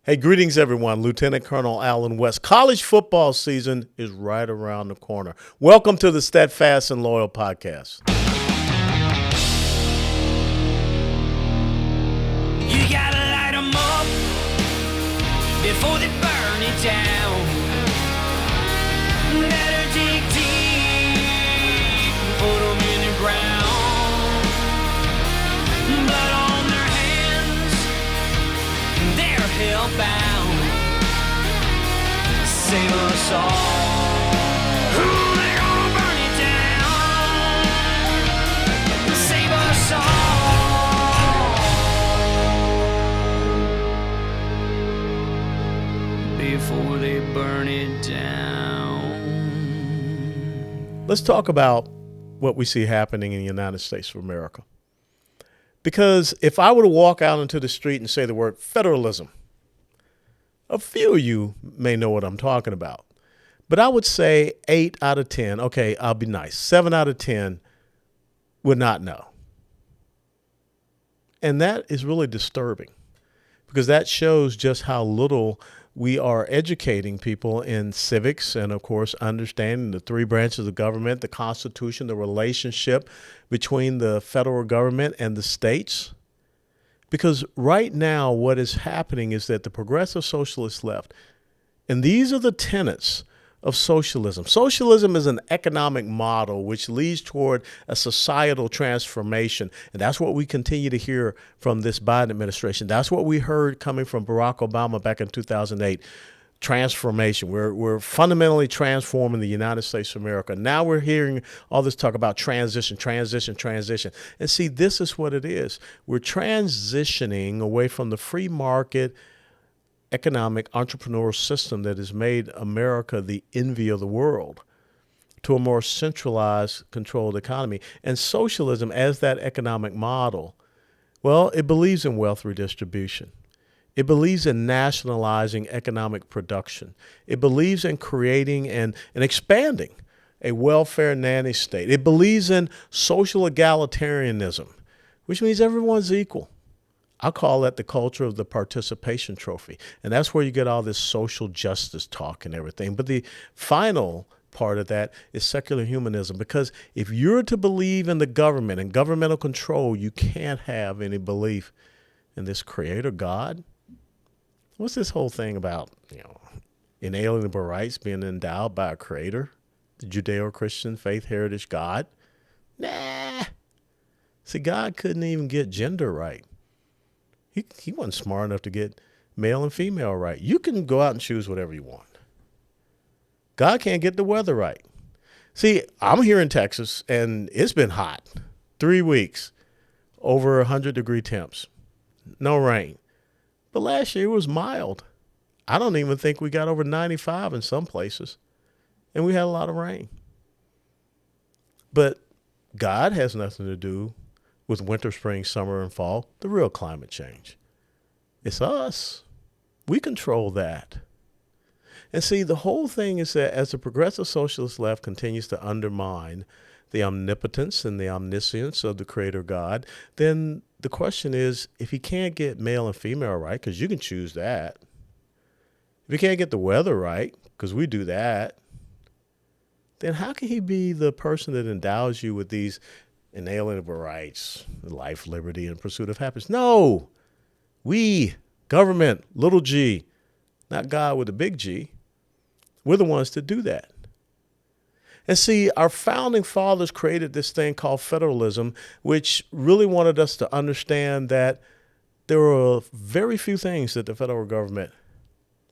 Hey, greetings, everyone. Lieutenant Colonel Allen West. College football season is right around the corner. Welcome to the Steadfast and Loyal podcast. You gotta light 'em up before they burn it down. Better dig deep, put 'em in the ground. Blood on their hands, they're hellbound. Save us all. Ooh, they're gonna burn it down. Save us all before they burn it down. Let's talk about what we see happening in the United States of America. Because if I were to walk out into the street and say the word federalism, a few of you may know what I'm talking about. But I would say 8 out of 10, okay, I'll be nice, 7 out of 10 would not know. And that is really disturbing because that shows just how little we are educating people in civics and, of course, understanding the three branches of government, the Constitution, the relationship between the federal government and the states. Because right now what is happening is that the progressive socialist left, and these are the tenets of socialism. Socialism is an economic model which leads toward a societal transformation. And that's what we continue to hear from this Biden administration. That's what we heard coming from Barack Obama back in 2008. Transformation. We're fundamentally transforming the United States of America. Now we're hearing all this talk about transition. And see, this is what it is. We're transitioning away from the free market economic entrepreneurial system that has made America the envy of the world to a more centralized, controlled economy. And socialism as that economic model, well, it believes in wealth redistribution. It believes in nationalizing economic production. It believes in creating and expanding a welfare nanny state. It believes in social egalitarianism, which means everyone's equal. I call that the culture of the participation trophy. And that's where you get all this social justice talk and everything. But the final part of that is secular humanism, because if you're to believe in the government and governmental control, you can't have any belief in this creator God. What's this whole thing about, inalienable rights being endowed by a creator, the Judeo-Christian faith heritage God? Nah. See, God couldn't even get gender right. He wasn't smart enough to get male and female right. You can go out and choose whatever you want. God can't get the weather right. See, I'm here in Texas, and it's been hot. 3 weeks, over 100-degree temps, no rain. But last year it was mild. I don't even think we got over 95 in some places, and we had a lot of rain. But God has nothing to do with winter, spring, summer, and fall, the real climate change. It's us. We control that. And see, the whole thing is that as the progressive socialist left continues to undermine the omnipotence and the omniscience of the creator God, then the question is, if he can't get male and female right, because you can choose that, if he can't get the weather right, because we do that, then how can he be the person that endows you with these inalienable rights, life, liberty, and pursuit of happiness? No, we, government, little g, not God with a big G, we're the ones to do that. And see, our founding fathers created this thing called federalism, which really wanted us to understand that there were very few things that the federal government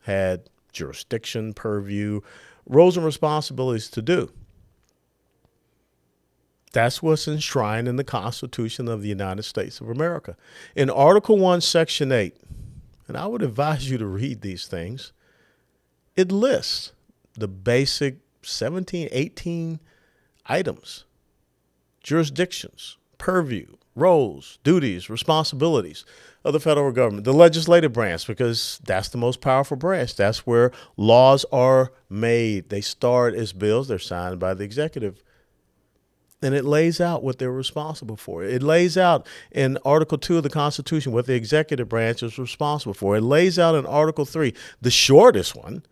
had jurisdiction, purview, roles and responsibilities to do. That's what's enshrined in the Constitution of the United States of America. In Article 1, Section 8, and I would advise you to read these things, it lists the basic 17, 18 items, jurisdictions, purview, roles, duties, responsibilities of the federal government, the legislative branch, because that's the most powerful branch. That's where laws are made. They start as bills. They're signed by the executive. And it lays out what they're responsible for. It lays out in Article 2 of the Constitution what the executive branch is responsible for. It lays out in Article 3, the shortest one,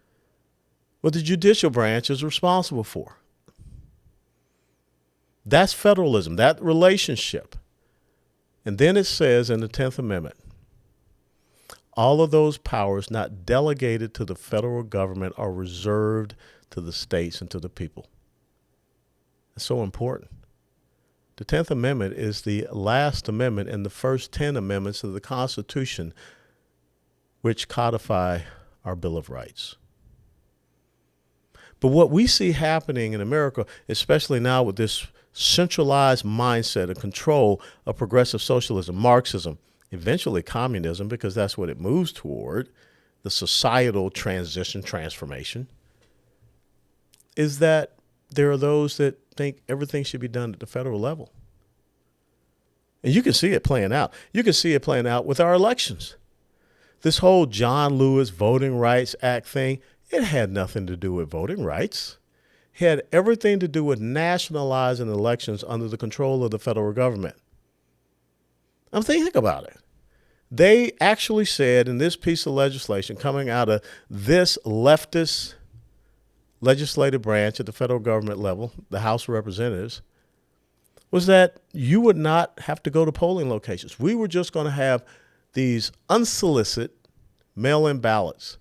what the judicial branch is responsible for. That's federalism, that relationship. And then it says in the 10th Amendment, all of those powers not delegated to the federal government are reserved to the states and to the people. It's so important. The 10th Amendment is the last amendment in the first 10 amendments of the Constitution, which codify our Bill of Rights. But what we see happening in America, especially now with this centralized mindset of control of progressive socialism, Marxism, eventually communism, because that's what it moves toward, the societal transformation, is that there are those that think everything should be done at the federal level. And you can see it playing out. You can see it playing out with our elections. This whole John Lewis Voting Rights Act thing, it had nothing to do with voting rights. It had everything to do with nationalizing elections under the control of the federal government. I'm thinking about it. They actually said in this piece of legislation coming out of this leftist legislative branch at the federal government level, the House of Representatives, was that you would not have to go to polling locations. We were just going to have these unsolicited mail-in ballots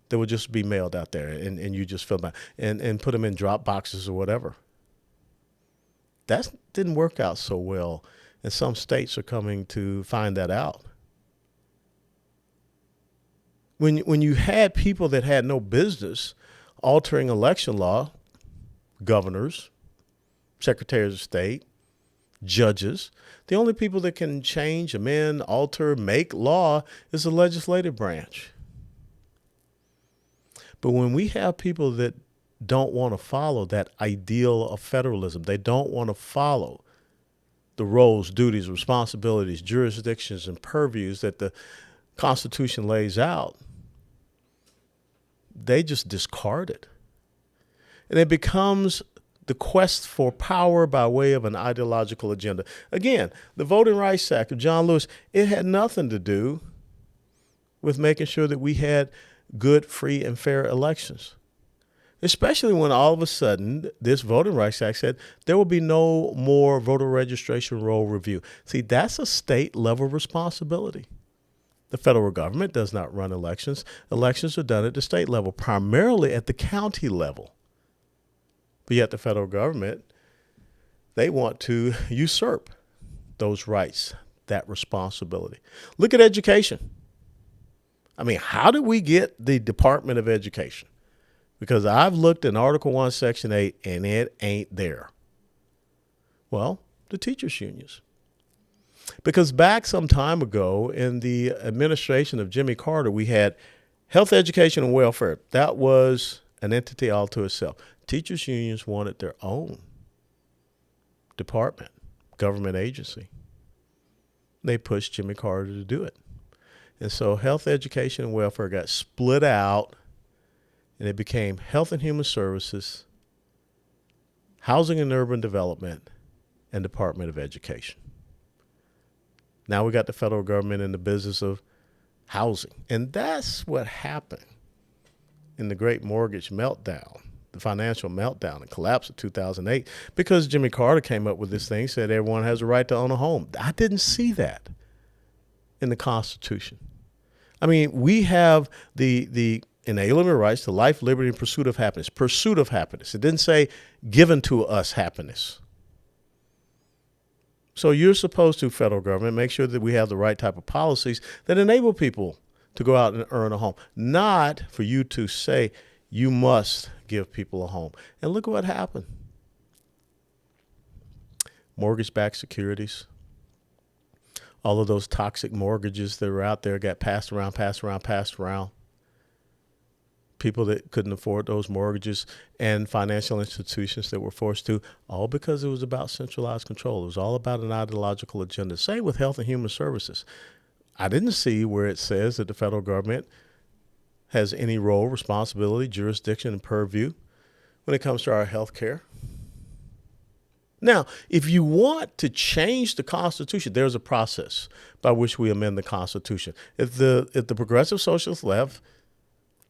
that would just be mailed out there, and you just fill them out and put them in drop boxes or whatever. That didn't work out so well, and some states are coming to find that out. When you had people that had no business altering election law, governors, secretaries of state, judges, the only people that can change, amend, alter, make law is the legislative branch. But when we have people that don't want to follow that ideal of federalism, they don't want to follow the roles, duties, responsibilities, jurisdictions, and purviews that the Constitution lays out, they just discard it. And it becomes the quest for power by way of an ideological agenda. Again, the Voting Rights Act of John Lewis, it had nothing to do with making sure that we had good, free, and fair elections. Especially when all of a sudden this Voting Rights Act said there will be no more voter registration roll review. See, that's a state level responsibility. The federal government does not run elections. Elections are done at the state level, primarily at the county level. But yet the federal government, they want to usurp those rights, that responsibility. Look at education. I mean, how did we get the Department of Education? Because I've looked in Article 1, Section 8, and it ain't there. Well, the teachers' unions. Because back some time ago in the administration of Jimmy Carter, we had health, education, and welfare. That was an entity all to itself. Teachers' unions wanted their own department, government agency. They pushed Jimmy Carter to do it. And so health, education, and welfare got split out, and it became Health and Human Services, Housing and Urban Development, and Department of Education. Now we got the federal government in the business of housing. And that's what happened in the great mortgage meltdown, the financial meltdown and collapse of 2008, because Jimmy Carter came up with this thing, said everyone has a right to own a home. I didn't see that in the Constitution. I mean, we have the inalienable rights to life, liberty, and pursuit of happiness. Pursuit of happiness. It didn't say given to us happiness. So you're supposed to, federal government, make sure that we have the right type of policies that enable people to go out and earn a home, not for you to say you must give people a home. And look at what happened. Mortgage-backed securities. All of those toxic mortgages that were out there got passed around. People that couldn't afford those mortgages and financial institutions that were forced to, all because it was about centralized control. It was all about an ideological agenda. Same with health and human services. I didn't see where it says that the federal government has any role, responsibility, jurisdiction, and purview when it comes to our health care. Now, if you want to change the Constitution, there's a process by which we amend the Constitution. If the progressive socialist left,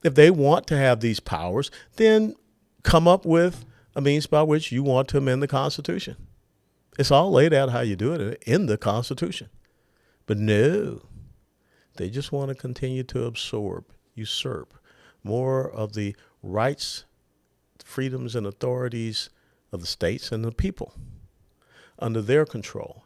if they want to have these powers, then come up with a means by which you want to amend the Constitution. It's all laid out how you do it in the Constitution. But no, they just want to continue to usurp more of the rights, freedoms, and authorities of the states and the people under their control.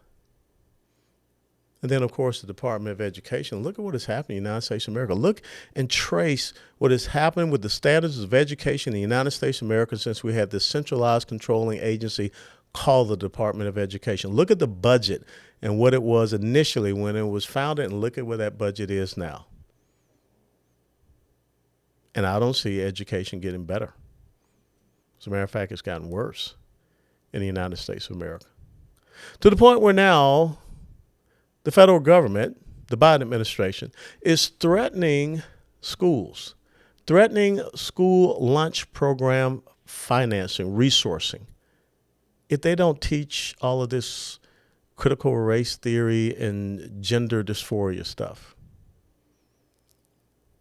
And then, of course, the Department of Education. Look at what has happened in the United States of America. Look and trace what has happened with the standards of education in the United States of America since we had this centralized controlling agency called the Department of Education. Look at the budget and what it was initially when it was founded, and look at where that budget is now. And I don't see education getting better. As a matter of fact, it's gotten worse in the United States of America, to the point where now the federal government, the Biden administration, is threatening schools, threatening school lunch program financing, resourcing, if they don't teach all of this critical race theory and gender dysphoria stuff.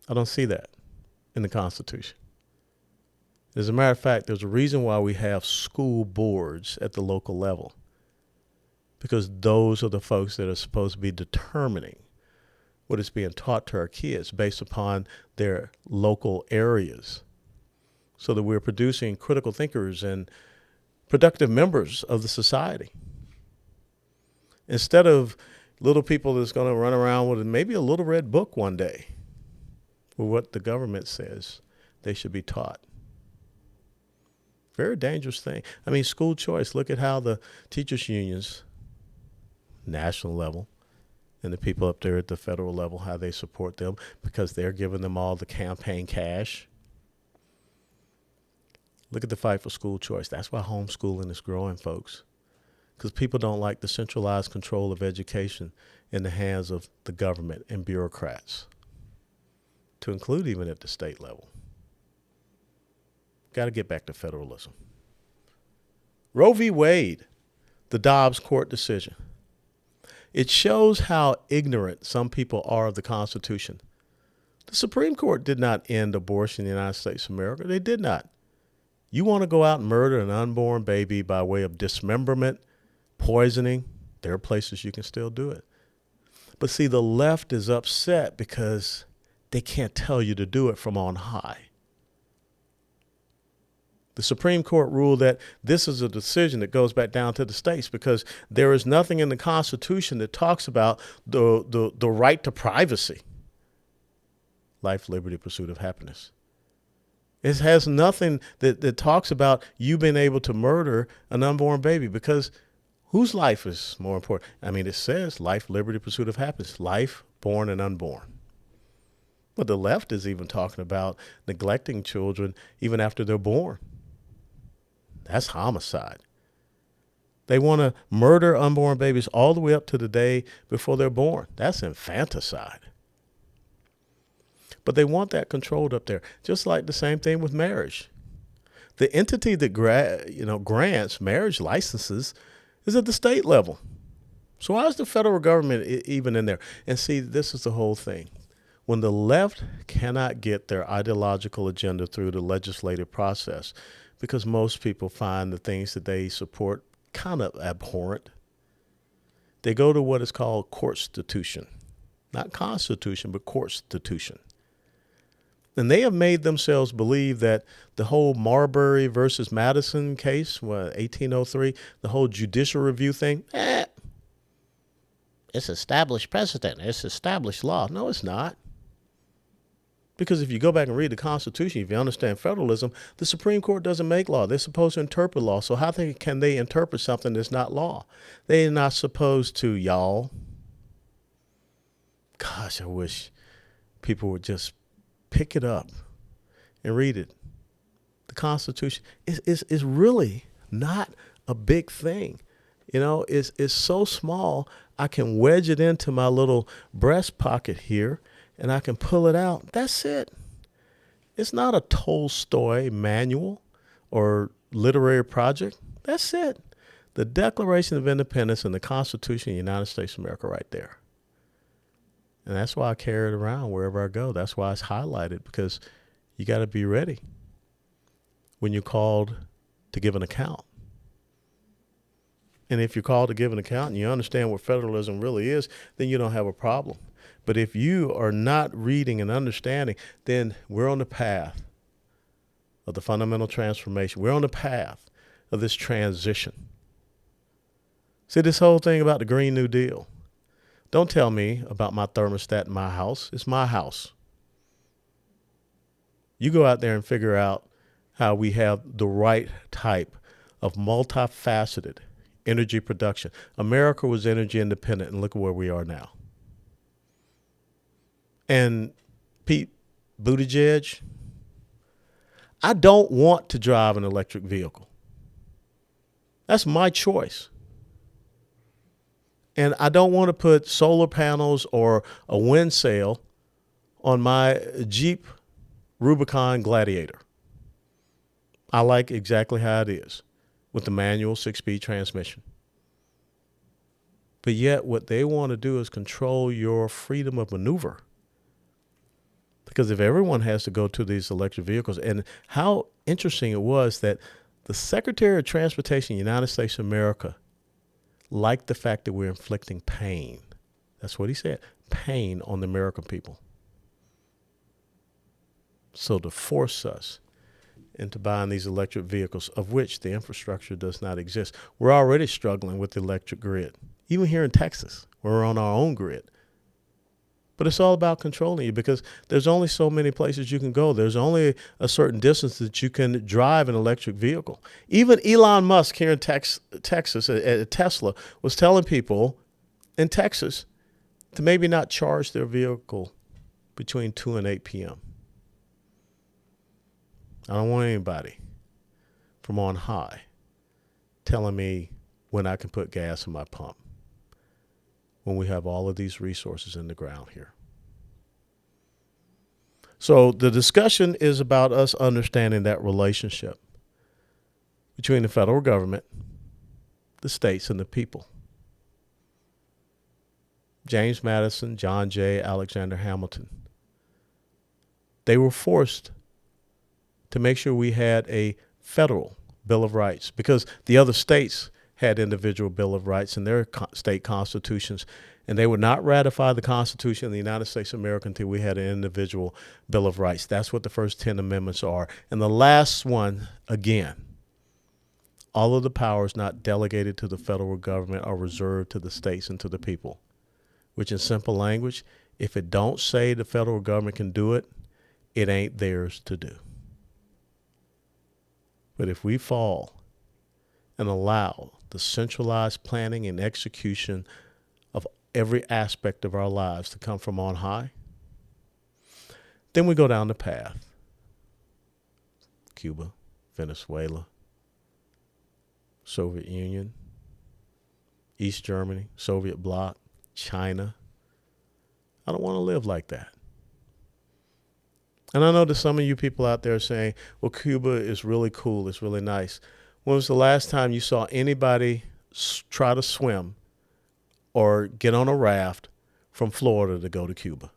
I don't see that in the Constitution. As a matter of fact, there's a reason why we have school boards at the local level, because those are the folks that are supposed to be determining what is being taught to our kids based upon their local areas, so that we're producing critical thinkers and productive members of the society, instead of little people that's going to run around with maybe a little red book one day with what the government says they should be taught. Very dangerous thing. I mean, school choice. Look at how the teachers' unions, national level, and the people up there at the federal level, how they support them because they're giving them all the campaign cash. Look at the fight for school choice. That's why homeschooling is growing, folks, because people don't like the centralized control of education in the hands of the government and bureaucrats, to include even at the state level. Got to get back to federalism. Roe v. Wade, the Dobbs court decision. It shows how ignorant some people are of the Constitution. The Supreme Court did not end abortion in the United States of America. They did not. You want to go out and murder an unborn baby by way of dismemberment, poisoning, there are places you can still do it. But see, the left is upset because they can't tell you to do it from on high. The Supreme Court ruled that this is a decision that goes back down to the states, because there is nothing in the Constitution that talks about the right to privacy, life, liberty, pursuit of happiness. It has nothing that talks about you being able to murder an unborn baby, because whose life is more important? I mean, it says life, liberty, pursuit of happiness, life, born and unborn. But the left is even talking about neglecting children even after they're born. That's homicide. They want to murder unborn babies all the way up to the day before they're born. That's infanticide. But they want that controlled up there, just like the same thing with marriage. The entity that grants marriage licenses is at the state level. So why is the federal government even in there? And see, this is the whole thing. When the left cannot get their ideological agenda through the legislative process, because most people find the things that they support kind of abhorrent, they go to what is called courtstitution. Not constitution, but courtstitution. And they have made themselves believe that the whole Marbury versus Madison case, 1803, the whole judicial review thing, it's established precedent. It's established law. No, it's not. Because if you go back and read the Constitution, if you understand federalism, the Supreme Court doesn't make law. They're supposed to interpret law. So how can they interpret something that's not law? They're not supposed to, y'all. Gosh, I wish people would just pick it up and read it. The Constitution is really not a big thing. You know, it's so small, I can wedge it into my little breast pocket here, and I can pull it out. That's it. It's not a Tolstoy manual or literary project. That's it. The Declaration of Independence and the Constitution of the United States of America right there. And that's why I carry it around wherever I go. That's why it's highlighted, because you got to be ready when you're called to give an account. And if you're called to give an account and you understand what federalism really is, then you don't have a problem. But if you are not reading and understanding, then we're on the path of the fundamental transformation. We're on the path of this transition. See, this whole thing about the Green New Deal. Don't tell me about my thermostat in my house. It's my house. You go out there and figure out how we have the right type of multifaceted energy production. America was energy independent, and look at where we are now. And Pete Buttigieg, I don't want to drive an electric vehicle. That's my choice. And I don't want to put solar panels or a wind sail on my Jeep Rubicon Gladiator. I like exactly how it is with the manual 6-speed transmission. But yet what they want to do is control your freedom of maneuver. Because if everyone has to go to these electric vehicles, and how interesting it was that the Secretary of Transportation of the United States of America liked the fact that we're inflicting pain. That's what he said, pain on the American people. So to force us into buying these electric vehicles, of which the infrastructure does not exist. We're already struggling with the electric grid. Even here in Texas, we're on our own grid. But it's all about controlling you, because there's only so many places you can go. There's only a certain distance that you can drive an electric vehicle. Even Elon Musk here in Texas at Tesla was telling people in Texas to maybe not charge their vehicle between 2 and 8 p.m. I don't want anybody from on high telling me when I can put gas in my pump, when we have all of these resources in the ground here. So the discussion is about us understanding that relationship between the federal government, the states, and the people. James Madison, John Jay, Alexander Hamilton, they were forced to make sure we had a federal Bill of Rights, because the other states had individual Bill of Rights in their state constitutions, and they would not ratify the Constitution of the United States of America until we had an individual Bill of Rights. That's what the first 10 amendments are. And the last one, again, all of the powers not delegated to the federal government are reserved to the states and to the people, which in simple language, if it don't say the federal government can do it, it ain't theirs to do. But if we fall and allow the centralized planning and execution of every aspect of our lives to come from on high, then we go down the path. Cuba, Venezuela, Soviet Union, East Germany, Soviet bloc, China. I don't want to live like that. And I know that some of you people out there are saying, well, Cuba is really cool. It's really nice. When was the last time you saw anybody try to swim or get on a raft from Florida to go to Cuba?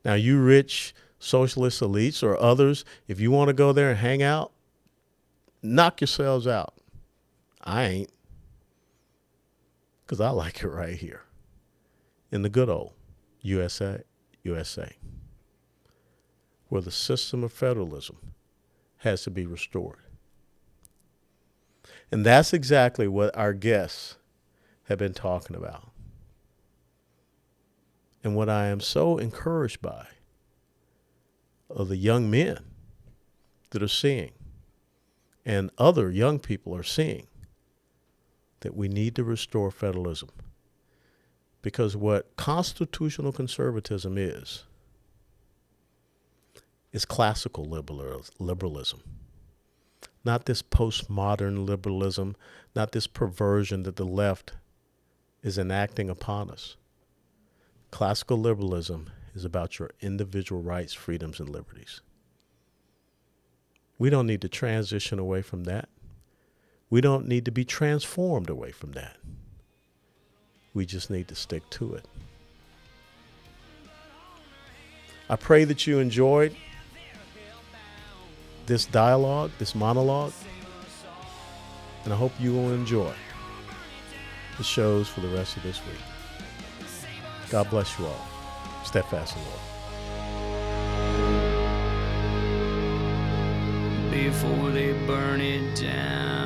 Now, you rich socialist elites or others, if you want to go there and hang out, knock yourselves out. I ain't, because I like it right here in the good old USA, where the system of federalism has to be restored. And that's exactly what our guests have been talking about. And what I am so encouraged by are the young men that are seeing, and other young people are seeing, that we need to restore federalism. Because what constitutional conservatism is classical liberalism. Not this postmodern liberalism, not this perversion that the left is enacting upon us. Classical liberalism is about your individual rights, freedoms, and liberties. We don't need to transition away from that. We don't need to be transformed away from that. We just need to stick to it. I pray that you enjoyed this dialogue, this monologue, and I hope you will enjoy the shows for the rest of this week. God bless you all. Steadfast in the Lord. Before they burn it down.